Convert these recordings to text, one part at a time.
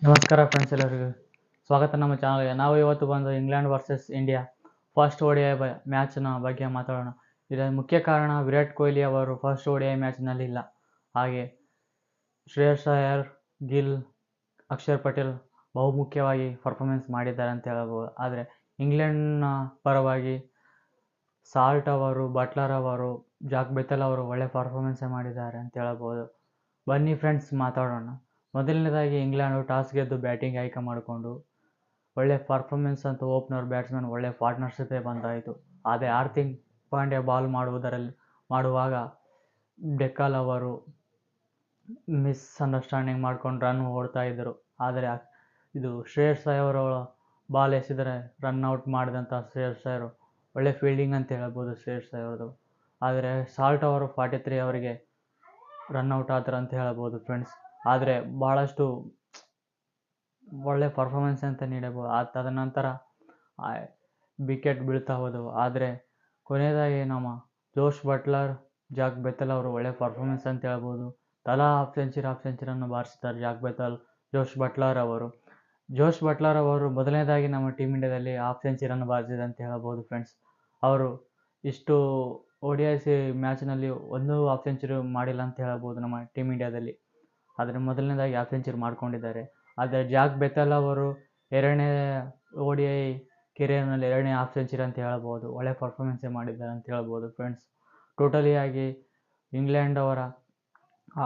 ನಮಸ್ಕಾರ ಫ್ರೆಂಡ್ಸ್, ಎಲ್ಲರಿಗೂ ಸ್ವಾಗತ ನಮ್ಮ ಚಾನಲ್ಗೆ. ನಾವು ಇವತ್ತು ಬಂದು England versus India first ODI ಮ್ಯಾಚ್ನ ಬಗ್ಗೆ ಮಾತಾಡೋಣ. ಇದರ ಮುಖ್ಯ ಕಾರಣ ವಿರಾಟ್ ಕೊಹ್ಲಿ ಅವರು ಫಸ್ಟ್ ODI ಮ್ಯಾಚ್ನಲ್ಲಿ ಇಲ್ಲ. ಹಾಗೆ ಶ್ರೇಯಸ್ ಅಯ್ಯರ್, ಗಿಲ್, ಅಕ್ಷರ್ ಪಟೇಲ್ ಬಹುಮುಖ್ಯವಾಗಿ ಪರ್ಫಾರ್ಮೆನ್ಸ್ ಮಾಡಿದ್ದಾರೆ ಅಂತ ಹೇಳ್ಬೋದು. ಆದರೆ ಇಂಗ್ಲೆಂಡ್ನ ಪರವಾಗಿ ಸಾಲ್ಟ್ ಅವರು, ಬಟ್ಲರ್ ಅವರು, ಜಾಕ್ ಬೆಥೆಲ್ ಅವರು ಒಳ್ಳೆ ಪರ್ಫಾರ್ಮೆನ್ಸೇ ಮಾಡಿದ್ದಾರೆ ಅಂತ ಹೇಳ್ಬೋದು. ಬನ್ನಿ ಫ್ರೆಂಡ್ಸ್ ಮಾತಾಡೋಣ. ಮೊದಲನೇದಾಗಿ ಇಂಗ್ಲೆಂಡು ಟಾಸ್ ಗೆದ್ದು ಬ್ಯಾಟಿಂಗ್ ಆಯ್ಕೆ ಮಾಡಿಕೊಂಡು ಒಳ್ಳೆ ಪರ್ಫಾರ್ಮೆನ್ಸ್ ಅಂತ ಓಪನರ್ ಬ್ಯಾಟ್ಸ್ಮನ್ ಒಳ್ಳೆ ಪಾರ್ಟ್ನರ್ಶಿಪ್ಪೇ ಬಂದಾಯಿತು. ಆದರೆ ಹಾರ್ದಿಕ್ ಪಾಂಡ್ಯ ಬಾಲ್ ಮಾಡುವಾಗ ಡೆಕ್ಕಾಲ್ ಅವರು ಮಿಸ್ಅಂಡರ್ಸ್ಟ್ಯಾಂಡಿಂಗ್ ಮಾಡ್ಕೊಂಡು ರನ್ ಓಡ್ತಾ ಇದ್ದರು. ಆದರೆ ಇದು ಶ್ರೇಯಸ್ ಅಯ್ಯರ್ ಅವರು ಬಾಲ್ ಎಸೆದರೆ ರನ್ಔಟ್ ಮಾಡಿದಂಥ ಶ್ರೇಯಸ್ ಅಯ್ಯರ್ ಒಳ್ಳೆ ಫೀಲ್ಡಿಂಗ್ ಅಂತ ಹೇಳ್ಬೋದು ಶ್ರೇಯಸ್ ಅಯ್ಯರ್ದು. ಆದರೆ ಸಾಲ್ಟ್ ಅವರು 43 ಅವರಿಗೆ ರನ್ಔಟ್ ಆದ್ರು ಅಂತ ಹೇಳ್ಬೋದು ಫ್ರೆಂಡ್ಸ್. ಆದರೆ ಭಾಳಷ್ಟು ಒಳ್ಳೆ ಪರ್ಫಾರ್ಮೆನ್ಸ್ ಅಂತ ನೀಡಬಹುದು. ತದನಂತರ ವಿಕೆಟ್ ಬೀಳ್ತಾ ಹೋದವು. ಆದರೆ ಕೊನೆಯದಾಗಿ ನಮ್ಮ ಜೋಶ್ ಬಟ್ಲರ್, ಜಾಕ್ ಬೆಥೆಲ್ ಅವರು ಒಳ್ಳೆ ಪರ್ಫಾರ್ಮೆನ್ಸ್ ಅಂತ ಹೇಳ್ಬೋದು. ತಲಾ ಹಾಫ್ ಸೆಂಚುರಿಯನ್ನು ಬಾರಿಸಿದ್ದಾರೆ ಜಾಕ್ ಬೆಥೆಲ್, ಜೋಶ್ ಬಟ್ಲರ್ ಅವರು ಮೊದಲನೇದಾಗಿ ನಮ್ಮ ಟೀಮ್ ಇಂಡಿಯಾದಲ್ಲಿ ಹಾಫ್ ಸೆಂಚುರಿಯನ್ನು ಬಾರಿಸಿದೆ ಅಂತ ಹೇಳ್ಬೋದು ಫ್ರೆಂಡ್ಸ್. ಅವರು ಇಷ್ಟು ODI ಮ್ಯಾಚ್ನಲ್ಲಿ ಒಂದು ಹಾಫ್ ಸೆಂಚುರಿ ಮಾಡಿಲ್ಲ ಅಂತ ಹೇಳ್ಬೋದು ನಮ್ಮ ಟೀಮ್ ಇಂಡಿಯಾದಲ್ಲಿ. ಆದರೆ ಮೊದಲನೇದಾಗಿ ಹಾಫ್ ಸೆಂಚುರಿ ಮಾಡ್ಕೊಂಡಿದ್ದಾರೆ. ಆದರೆ ಜಾಕ್ ಬೆಥೆಲ್ ಅವರು ಎರಡನೇ ODI ಕೆರಿಯರ್ನಲ್ಲಿ ಎರಡನೇ ಹಾಫ್ ಸೆಂಚುರಿ ಅಂತ ಹೇಳ್ಬೋದು. ಒಳ್ಳೆ ಪರ್ಫಾರ್ಮೆನ್ಸೇ ಮಾಡಿದ್ದಾರೆ ಅಂತ ಹೇಳ್ಬೋದು ಫ್ರೆಂಡ್ಸ್. ಟೋಟಲಿಯಾಗಿ ಇಂಗ್ಲೆಂಡ್ ಅವರ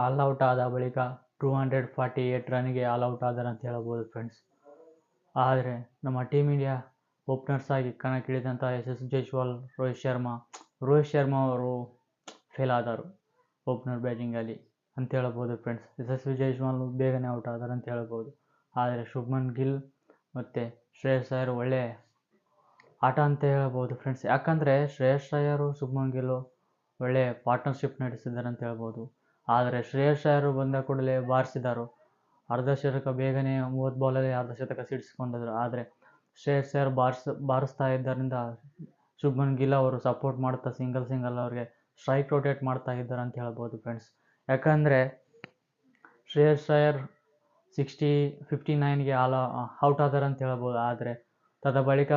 ಆಲ್ಔಟ್ ಆದ ಬಳಿಕ 248 ರನ್ಗೆ ಆಲ್ಔಟ್ ಆದರು ಅಂತ ಹೇಳ್ಬೋದು ಫ್ರೆಂಡ್ಸ್. ಆದರೆ ನಮ್ಮ ಟೀಮ್ ಇಂಡಿಯಾ ಓಪನರ್ಸ್ ಆಗಿ ಕಣಕ್ಕಿಳಿದಂಥ SS ಜೈಸ್ವಾಲ್, ರೋಹಿತ್ ಶರ್ಮಾ ಅವರು ಫೇಲ್ ಆದರು ಓಪನರ್ ಬ್ಯಾಟಿಂಗಲ್ಲಿ ಅಂತ ಹೇಳ್ಬೋದು ಫ್ರೆಂಡ್ಸ್. ಯಶಸ್ವಿ ಜೈಸ್ವಾಲ್ ಬೇಗನೆ ಔಟ್ ಆದರು ಅಂತ ಹೇಳ್ಬೋದು. ಆದರೆ ಶುಭ್ಮನ್ ಗಿಲ್ ಮತ್ತು ಶ್ರೇಯಸ್ ಅಯ್ಯರ್ ಒಳ್ಳೆ ಆಟ ಅಂತ ಹೇಳ್ಬೋದು ಫ್ರೆಂಡ್ಸ್. ಯಾಕಂದರೆ ಶ್ರೇಯಸ್ ಅಯ್ಯರು, ಶುಭ್ಮನ್ ಗಿಲ್ ಒಳ್ಳೆ ಪಾರ್ಟ್ನರ್ಶಿಪ್ ನಡೆಸಿದ್ದಾರೆ ಅಂತ ಹೇಳ್ಬೋದು. ಆದರೆ ಶ್ರೇಯಸ್ ಅಯ್ಯರ್ ಬಂದ ಕೂಡಲೇ ಬಾರಿಸಿದರು, ಅರ್ಧ ಶತಕ ಬೇಗನೆ 30 ಬಾಲಲ್ಲಿ ಅರ್ಧ ಶತಕ ಸಿಡಿಸ್ಕೊಂಡಿದ್ರು. ಆದರೆ ಶ್ರೇಯಸ್ ಅಯ್ಯರ್ ಬಾರಿಸ್ತಾ ಇದ್ದರಿಂದ ಶುಭ್ಮನ್ ಗಿಲ್ ಅವರು ಸಪೋರ್ಟ್ ಮಾಡ್ತಾ ಸಿಂಗಲ್ ಅವ್ರಿಗೆ ಸ್ಟ್ರೈಕ್ ರೊಟೇಟ್ ಮಾಡ್ತಾ ಇದ್ದಾರೆ ಅಂತ ಹೇಳ್ಬೋದು ಫ್ರೆಂಡ್ಸ್. ಯಾಕಂದರೆ ಶ್ರೇಯಸ್ ಅಯ್ಯರ್ 59ಗೆ ಔಟ್ ಆದರು ಅಂತ ಹೇಳ್ಬೋದು. ಆದರೆ ಬಳಿಕ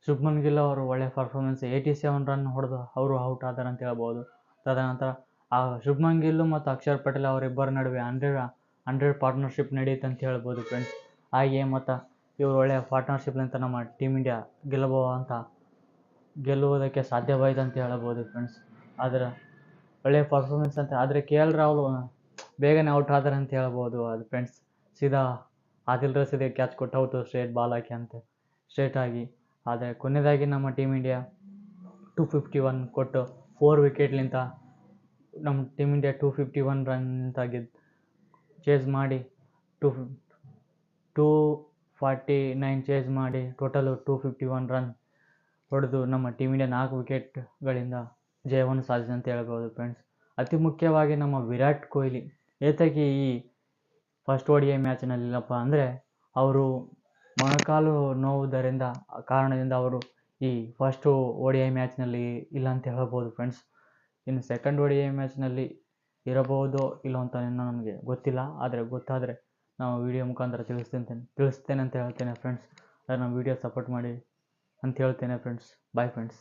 ಶುಭ್ಮನ್ ಗಿಲ್ ಅವರು ಒಳ್ಳೆ ಪರ್ಫಾರ್ಮೆನ್ಸ್ 87 ರನ್ ಹೊಡೆದು ಅವರು ಔಟ್ ಆದರು ಅಂತ ಹೇಳ್ಬೋದು. ತದನಂತರ ಶುಭ್ಮನ್ ಗಿಲ್ ಮತ್ತು ಅಕ್ಷರ್ ಪಟೇಲ್ ಅವರಿಬ್ಬರ ನಡುವೆ 100 ಪಾರ್ಟ್ನರ್ಶಿಪ್ ನಡೆಯುತ್ತೆ ಅಂತ ಹೇಳ್ಬೋದು ಫ್ರೆಂಡ್ಸ್. ಹಾಗೆ ಮತ್ತು ಇವರು ಒಳ್ಳೆಯ ಪಾರ್ಟ್ನರ್ಶಿಪ್ಲಿಂದ ನಮ್ಮ ಟೀಮ್ ಇಂಡಿಯಾ ಗೆಲ್ಲುವುದಕ್ಕೆ ಸಾಧ್ಯವಾಯಿತು ಅಂತ ಹೇಳ್ಬೋದು ಫ್ರೆಂಡ್ಸ್. ಆದರೆ ಒಳ್ಳೆಯ ಪರ್ಫಾರ್ಮೆನ್ಸ್ ಅಂತ. ಆದರೆ KL ರಾಹುಲ್ ಬೇಗನೆ ಔಟ್ ಆದರು ಅಂತ ಹೇಳ್ಬೋದು ಅದು ಫ್ರೆಂಡ್ಸ್. ಸೀದಾ ಆದಿಲ್ ರಶೀದ್ಗೆ ಕ್ಯಾಚ್ ಕೊಟ್ಟು ಔಟು ಸ್ಟ್ರೇಟ್ ಬಾಲ್ ಹಾಕಿ ಅಂತ ಸ್ಟ್ರೇಟ್ ಆಗಿ. ಆದರೆ ಕೊನೆಯದಾಗಿ ನಮ್ಮ ಟೀಮ್ ಇಂಡಿಯಾ 251 ಕೊಟ್ಟು 4 ವಿಕೆಟ್ಲಿಂದ ನಮ್ಮ ಟೀಮ್ ಇಂಡಿಯಾ 251 ರನ್ನಿಂದ ಚೇಸ್ ಮಾಡಿ 249 ಚೇಸ್ ಮಾಡಿ ಟೋಟಲು 251 ರನ್ ಹೊಡೆದು ನಮ್ಮ ಟೀಮ್ ಇಂಡಿಯಾ 4 ವಿಕೆಟ್ಗಳಿಂದ ಜಯವನ್ನು ಸಾಧಿಸಿದೆ ಅಂತ ಹೇಳ್ಬೋದು ಫ್ರೆಂಡ್ಸ್. ಅತಿ ಮುಖ್ಯವಾಗಿ ನಮ್ಮ ವಿರಾಟ್ ಕೊಹ್ಲಿ ಏತಕ್ಕೆ ಈ ಫಸ್ಟ್ ODI ಮ್ಯಾಚ್ನಲ್ಲಿಲ್ಲಪ್ಪ ಅಂದರೆ ಅವರು ಮೊಣಕಾಲು ನೋವುದರಿಂದ ಕಾರಣದಿಂದ ಅವರು ಈ ಫಸ್ಟ್ ODI ಮ್ಯಾಚ್ನಲ್ಲಿ ಇಲ್ಲ ಅಂತ ಹೇಳ್ಬೋದು ಫ್ರೆಂಡ್ಸ್. ಇನ್ನು ಸೆಕೆಂಡ್ ODI ಮ್ಯಾಚ್ನಲ್ಲಿ ಇರಬಹುದೋ ಇಲ್ಲೋ ಅಂತ ನನಗೆ ಗೊತ್ತಿಲ್ಲ. ಆದರೆ ಗೊತ್ತಾದರೆ ನಾವು ವಿಡಿಯೋ ಮುಖಾಂತರ ತಿಳಿಸ್ತೇನೆ ಅಂತ ಹೇಳ್ತೇನೆ ಫ್ರೆಂಡ್ಸ್. ನಮ್ಮ ವಿಡಿಯೋ ಸಪೋರ್ಟ್ ಮಾಡಿ ಅಂತ ಹೇಳ್ತೇನೆ ಫ್ರೆಂಡ್ಸ್. Bye friends.